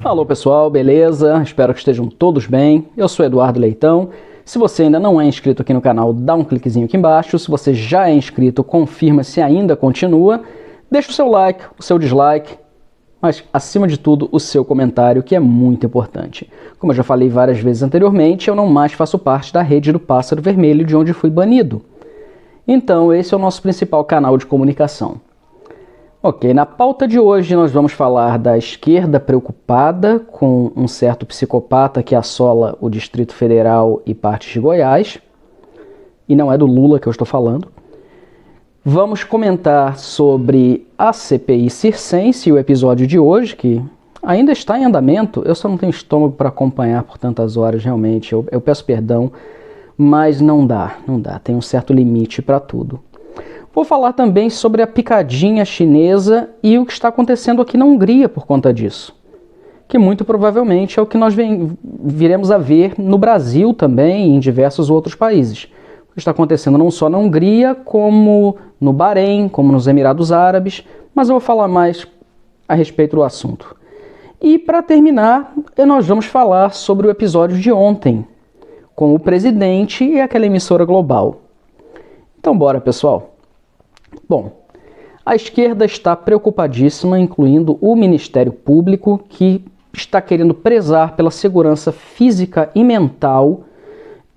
Alô pessoal, beleza? Espero que estejam todos bem. Eu sou Eduardo Leitão. Se você ainda não é inscrito aqui no canal, dá um cliquezinho aqui embaixo. Se você já é inscrito, confirma se ainda continua. Deixa o seu like, o seu dislike, mas acima de tudo o seu comentário, que é muito importante. Como eu já falei várias vezes anteriormente, eu não mais faço parte da rede do Pássaro Vermelho, de onde fui banido. Então esse é o nosso principal canal de comunicação. Ok, na pauta de hoje nós vamos falar da esquerda preocupada com um certo psicopata que assola o Distrito Federal e partes de Goiás. E não é do Lula que eu estou falando. Vamos comentar sobre a CPI circense e o episódio de hoje, que ainda está em andamento. Eu só não tenho estômago para acompanhar por tantas horas, realmente. Eu peço perdão, mas não dá. Tem um certo limite para tudo. Vou falar também sobre a picadinha chinesa e o que está acontecendo aqui na Hungria por conta disso. Que muito provavelmente é o que nós viremos a ver no Brasil também e em diversos outros países. O que está acontecendo não só na Hungria, como no Bahrein, como nos Emirados Árabes, mas eu vou falar mais a respeito do assunto. E para terminar, nós vamos falar sobre o episódio de ontem, com o presidente e aquela emissora global. Então bora, pessoal! Bom, a esquerda está preocupadíssima, incluindo o Ministério Público, que está querendo prezar pela segurança física e mental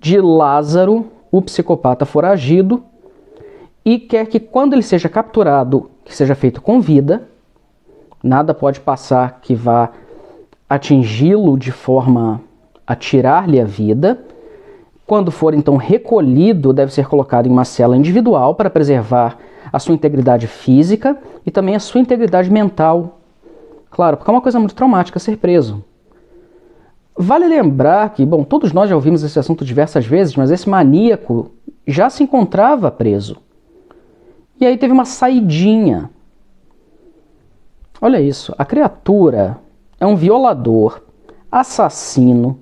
de Lázaro, o psicopata foragido, e quer que quando ele seja capturado, que seja feito com vida, nada pode passar que vá atingi-lo de forma a tirar-lhe a vida. Quando for então recolhido, deve ser colocado em uma cela individual para preservar a sua integridade física e também a sua integridade mental. Claro, porque é uma coisa muito traumática ser preso. Vale lembrar que, bom, todos nós já ouvimos esse assunto diversas vezes, mas esse maníaco já se encontrava preso. E aí teve uma saidinha. Olha isso, a criatura é um violador, assassino,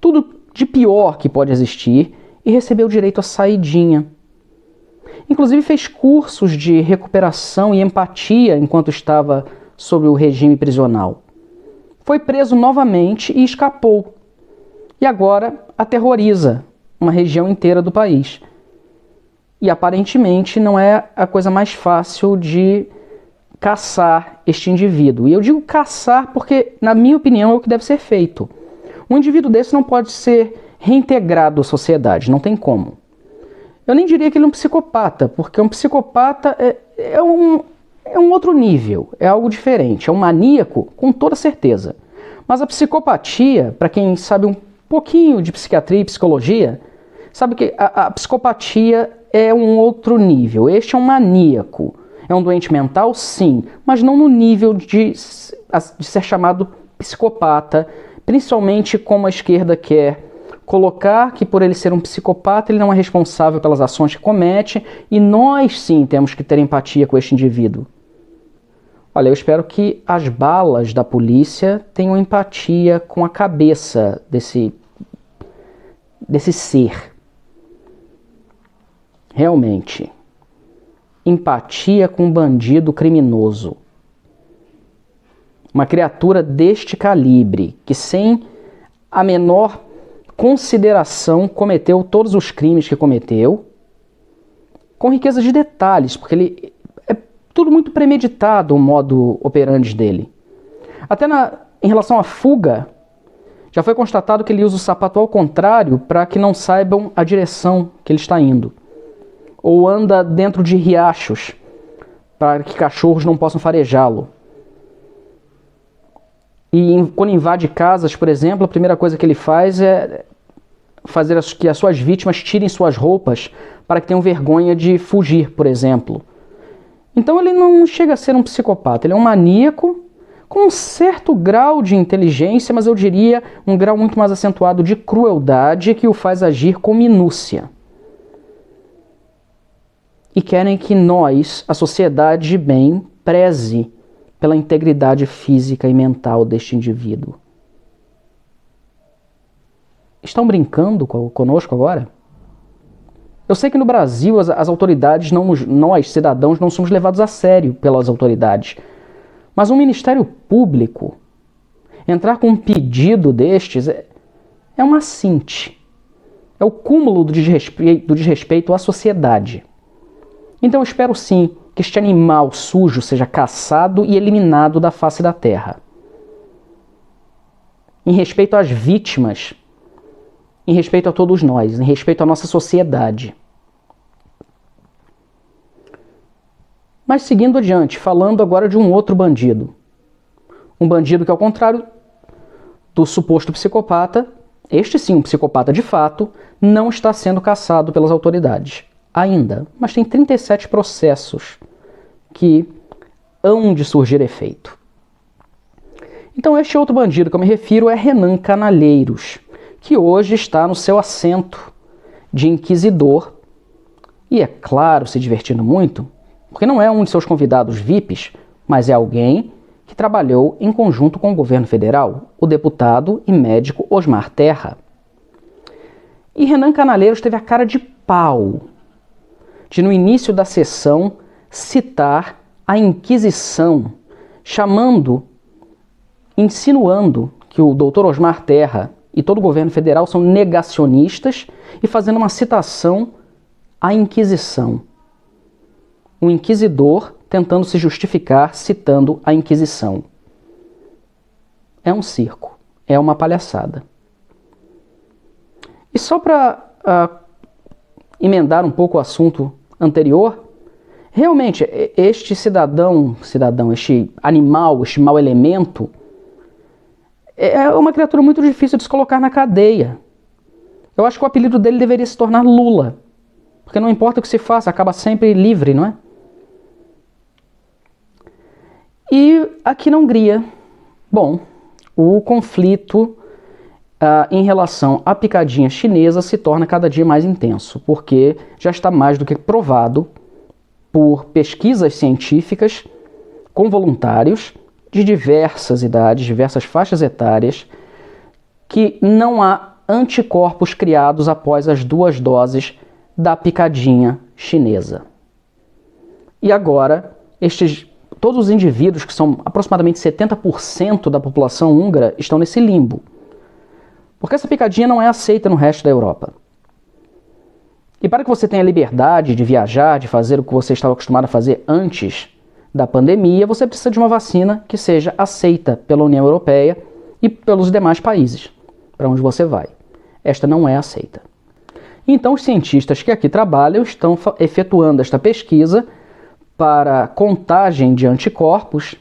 tudo de pior que pode existir, e recebeu direito à saidinha. Inclusive fez cursos de recuperação e empatia enquanto estava sob o regime prisional. Foi preso novamente e escapou. E agora aterroriza uma região inteira do país. E aparentemente não é a coisa mais fácil de caçar este indivíduo. E eu digo caçar porque, na minha opinião, é o que deve ser feito. Um indivíduo desse não pode ser reintegrado à sociedade, não tem como. Eu nem diria que ele é um psicopata, porque um psicopata é um outro nível, é algo diferente, é um maníaco, com toda certeza. Mas a psicopatia, para quem sabe um pouquinho de psiquiatria e psicologia, sabe que a psicopatia é um outro nível. Este é um maníaco, é um doente mental, sim, mas não no nível de ser chamado psicopata, principalmente como a esquerda quer colocar que por ele ser um psicopata ele não é responsável pelas ações que comete, e nós sim temos que ter empatia com este indivíduo. Olha, eu espero que as balas da polícia tenham empatia com a cabeça desse ser. Realmente. Empatia com um bandido criminoso. Uma criatura deste calibre, que sem a menor consideração cometeu todos os crimes que cometeu, com riqueza de detalhes, porque ele é tudo muito premeditado, o modo operandi dele. Até em relação à fuga, já foi constatado que ele usa o sapato ao contrário para que não saibam a direção que ele está indo. Ou anda dentro de riachos, para que cachorros não possam farejá-lo. E quando invade casas, por exemplo, a primeira coisa que ele faz é fazer que as suas vítimas tirem suas roupas para que tenham vergonha de fugir, por exemplo. Então ele não chega a ser um psicopata, ele é um maníaco com um certo grau de inteligência, mas eu diria um grau muito mais acentuado de crueldade que o faz agir com minúcia. E querem que nós, a sociedade de bem, preze pela integridade física e mental deste indivíduo. Estão brincando conosco agora? Eu sei que no Brasil as autoridades, nós cidadãos, não somos levados a sério pelas autoridades. Mas um Ministério Público Entrar com um pedido destes é uma assinte. É o cúmulo do desrespeito à sociedade. Então eu espero sim que este animal sujo seja caçado e eliminado da face da terra. Em respeito às vítimas, em respeito a todos nós, em respeito à nossa sociedade. Mas seguindo adiante, falando agora de um outro bandido. Um bandido que, ao contrário do suposto psicopata, este sim, um psicopata de fato, não está sendo caçado pelas autoridades. Ainda, mas tem 37 processos que hão de surgir efeito. Então este outro bandido que eu me refiro é Renan Canalheiros, que hoje está no seu assento de inquisidor e, é claro, se divertindo muito, porque não é um de seus convidados VIPs, mas é alguém que trabalhou em conjunto com o governo federal, o deputado e médico Osmar Terra. E Renan Canalheiros teve a cara de pau de, no início da sessão, citar a Inquisição, insinuando que o doutor Osmar Terra e todo o governo federal são negacionistas e fazendo uma citação à Inquisição. Um inquisidor tentando se justificar citando a Inquisição. É um circo, é uma palhaçada. E só para emendar um pouco o assunto anterior, realmente este este animal, este mau elemento, é uma criatura muito difícil de se colocar na cadeia. Eu acho que o apelido dele deveria se tornar Lula, porque não importa o que se faça, acaba sempre livre, não é? E aqui na Hungria, bom, o conflito em relação à picadinha chinesa se torna cada dia mais intenso, porque já está mais do que provado por pesquisas científicas com voluntários de diversas idades, diversas faixas etárias, que não há anticorpos criados após as 2 doses da picadinha chinesa. E agora, todos os indivíduos, que são aproximadamente 70% da população húngara, estão nesse limbo. Porque essa picadinha não é aceita no resto da Europa. E para que você tenha liberdade de viajar, de fazer o que você estava acostumado a fazer antes da pandemia, você precisa de uma vacina que seja aceita pela União Europeia e pelos demais países para onde você vai. Esta não é aceita. Então os cientistas que aqui trabalham estão efetuando esta pesquisa para contagem de anticorpos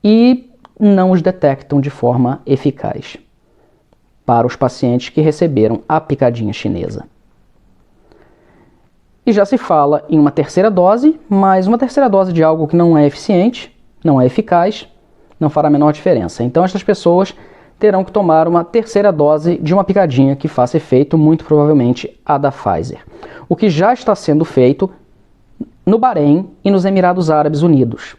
e não os detectam de forma eficaz para os pacientes que receberam a picadinha chinesa. E já se fala em uma terceira dose, mas uma terceira dose de algo que não é eficiente, não é eficaz, não fará a menor diferença. Então estas pessoas terão que tomar uma terceira dose de uma picadinha que faça efeito, muito provavelmente a da Pfizer. O que já está sendo feito no Bahrein e nos Emirados Árabes Unidos.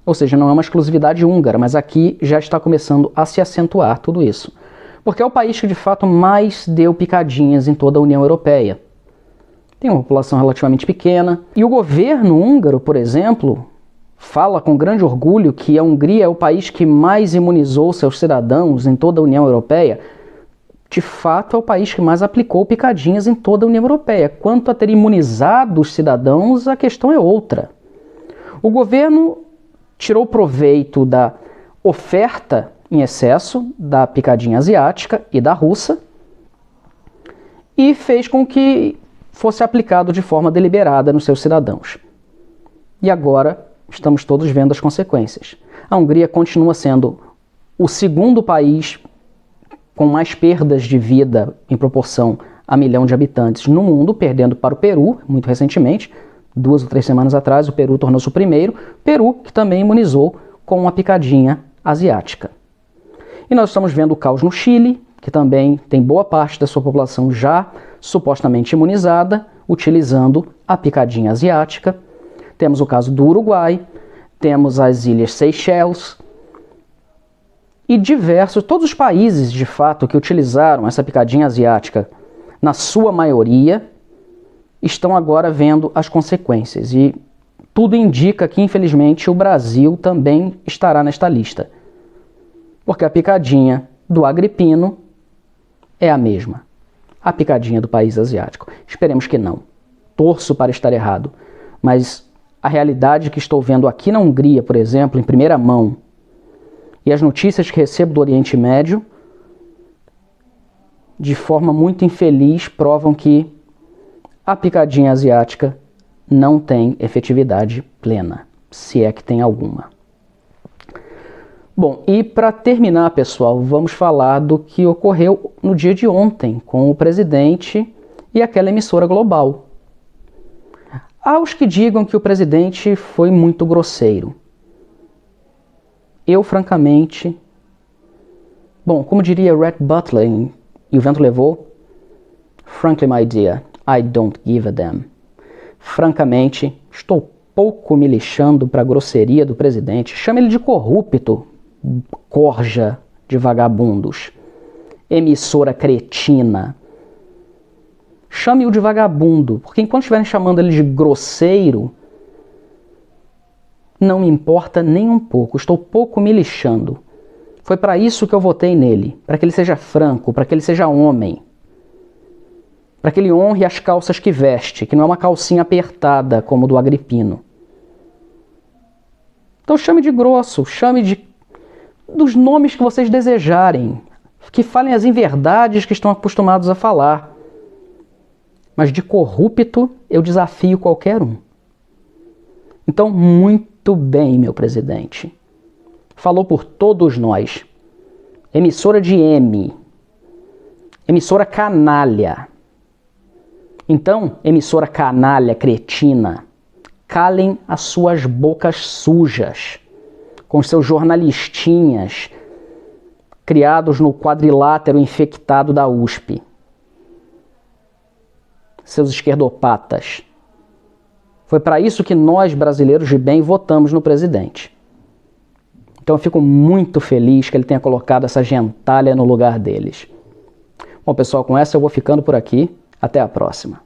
Ou seja, não é uma exclusividade húngara, mas aqui já está começando a se acentuar tudo isso. Porque é o país que de fato mais deu picadinhas em toda a União Europeia. Tem uma população relativamente pequena. E o governo húngaro, por exemplo, fala com grande orgulho que a Hungria é o país que mais imunizou seus cidadãos em toda a União Europeia. De fato, é o país que mais aplicou picadinhas em toda a União Europeia. Quanto a ter imunizado os cidadãos, a questão é outra. O governo tirou proveito da oferta em excesso da picadinha asiática e da russa e fez com que fosse aplicado de forma deliberada nos seus cidadãos. E agora estamos todos vendo as consequências. A Hungria continua sendo o segundo país com mais perdas de vida em proporção a 1 milhão de habitantes no mundo, perdendo para o Peru, muito recentemente, 2 ou 3 semanas atrás, o Peru tornou-se o primeiro, Peru que também imunizou com a picadinha asiática. E nós estamos vendo o caos no Chile, que também tem boa parte da sua população já supostamente imunizada, utilizando a picadinha asiática. Temos o caso do Uruguai, temos as ilhas Seychelles e todos os países de fato que utilizaram essa picadinha asiática, na sua maioria, estão agora vendo as consequências. E tudo indica que, infelizmente, o Brasil também estará nesta lista. Porque a picadinha do Agrippino é a mesma. A picadinha do país asiático. Esperemos que não. Torço para estar errado. Mas a realidade que estou vendo aqui na Hungria, por exemplo, em primeira mão, e as notícias que recebo do Oriente Médio, de forma muito infeliz, provam que a picadinha asiática não tem efetividade plena, se é que tem alguma. Bom, e para terminar, pessoal, vamos falar do que ocorreu no dia de ontem com o presidente e aquela emissora global. Há os que digam que o presidente foi muito grosseiro. Eu, francamente... Bom, como diria Rhett Butler em E o Vento Levou, frankly, my dear, I don't give a damn. Francamente, estou pouco me lixando para a grosseria do presidente. Chame ele de corrupto, corja de vagabundos, emissora cretina. Chame-o de vagabundo, porque enquanto estiverem chamando ele de grosseiro, não me importa nem um pouco, estou pouco me lixando. Foi para isso que eu votei nele, para que ele seja franco, para que ele seja homem, para que ele honre as calças que veste, que não é uma calcinha apertada como do Agrippino. Então chame de grosso, chame dos nomes que vocês desejarem, que falem as inverdades que estão acostumados a falar. Mas de corrupto eu desafio qualquer um. Então, muito bem, meu presidente. Falou por todos nós. Emissora de M. Emissora canalha. Então, emissora canalha, cretina, calem as suas bocas sujas, com seus jornalistinhas, criados no quadrilátero infectado da USP. Seus esquerdopatas. Foi para isso que nós, brasileiros de bem, votamos no presidente. Então eu fico muito feliz que ele tenha colocado essa gentalha no lugar deles. Bom, pessoal, com essa eu vou ficando por aqui. Até a próxima.